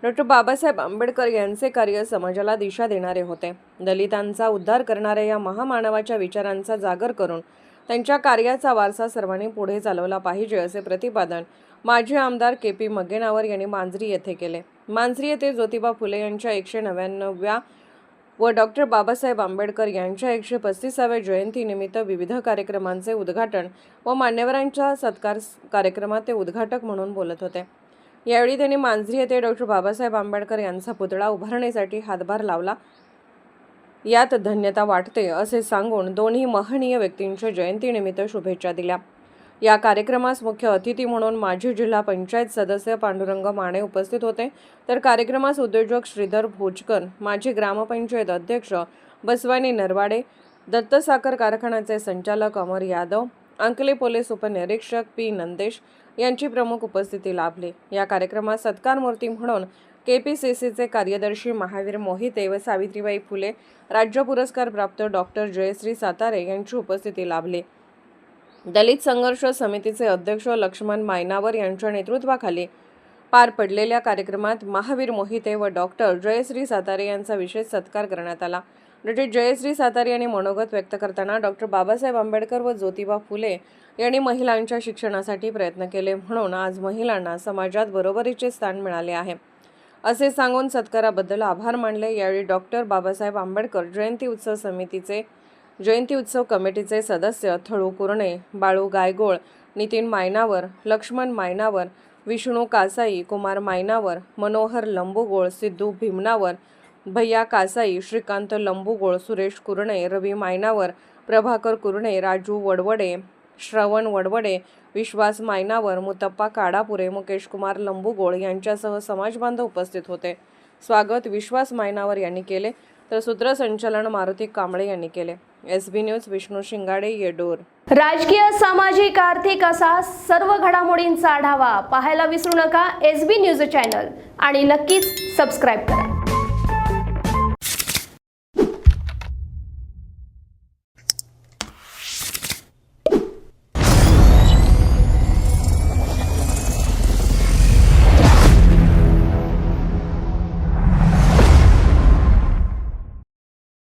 Doctor Babasaheb Ambedkar यांचे कार्य समाजाला दिशा देणारे होते। दलितांचा उद्धार करणाऱ्या या महामानवाच्या विचारांचा जागर करून त्यांच्या कार्याचा वारसा सर्वांनी पुढे चालवला पाहिजे, असे प्रतिपादन माजी आमदार के.पी. मग्गेनावर यांनी मांजरी येथे केले। मांजरी येथे ज्योतिबा फुले यांच्या 199व्या व डॉक्टर बाबासाहेब आंबेडकर यांच्या 135व्या जयंतीनिमित्त विविध कार्यक्रमांचे उद्घाटन व मान्यवरांच्या सत्कार कार्यक्रमात ते उद्घाटक म्हणून बोलत होते। यावेळी त्यांनी मांजरी येथे डॉक्टर बाबासाहेब आंबेडकर यांचा पुतळा उभारण्यासाठी हातभार लावला, यात धन्यता वाटते असे सांगून दोन्ही महनीय व्यक्तींच्या जयंतीनिमित्त शुभेच्छा दिल्या। या कार्यक्रमास मुख्य अतिथी म्हणून माजी जिल्हा पंचायत सदस्य पांडुरंग माने उपस्थित होते, तर कार्यक्रमास उद्योजक श्रीधर भोजकर, माजी ग्रामपंचायत अध्यक्ष बसवानी नरवाडे, दत्त साखर कारखान्याचे संचालक अमर यादव, अंकले पोलीस उपनिरीक्षक पी. नंदेश यांची प्रमुख उपस्थिती लाभली। या कार्यक्रमात सत्कार मूर्ती म्हणून KPCCचे कार्यदर्शी महावीर मोहिते व सावित्रीबाई फुले राज्य पुरस्कार प्राप्त डॉक्टर जयश्री सातारे यांची उपस्थिती लाभली। दलित संघर्ष समितीचे अध्यक्ष लक्ष्मण मायनावर यांच्या नेतृत्वाखाली पार पडलेल्या कार्यक्रमात महावीर मोहिते व डॉक्टर जयश्री सातारे यांचा विशेष सत्कार करण्यात आला। डॉक्टर जयश्री सातारे यांनी मनोगत व्यक्त करताना डॉक्टर बाबासाहेब आंबेडकर व ज्योतिबा फुले यांनी महिलांच्या शिक्षणासाठी प्रयत्न केले, म्हणून आज महिलांना समाजात बरोबरीचे स्थान मिळाले आहे, असे सांगून सत्काराबद्दल आभार मानले। यावेळी डॉक्टर बाबासाहेब आंबेडकर जयंती उत्सव कमिटीचे सदस्य थळू कुरणे, बाळू गायगोळ, नितीन मायनावर, लक्ष्मण मायनावर, विष्णू कासाई, कुमार मायनावर, मनोहर लंबुगोळ, सिद्धू भीमनावर, भैया कासाई, श्रीकांत लंबुगोळ, सुरेश कुरणे, रवी मायनावर, प्रभाकर कुरणे, राजू वडवडे, श्रवण वडवडे, विश्वास मायनावर, मुतप्पा काडापुरे, मुकेश कुमार लंबुगोळ यांच्यासह समाजबांधव उपस्थित होते। स्वागत विश्वास मायनावर यांनी केले, तर सूत्रसंचालन मारुती कांबळे यांनी केले। SB न्यूज विष्णू शिंगाडे, येडूर। राजकीय, सामाजिक, आर्थिक असा सर्व घडामोडींचा आढावा पाहायला विसरू नका SB न्यूज चॅनल आणि नक्कीच सबस्क्राइब करा।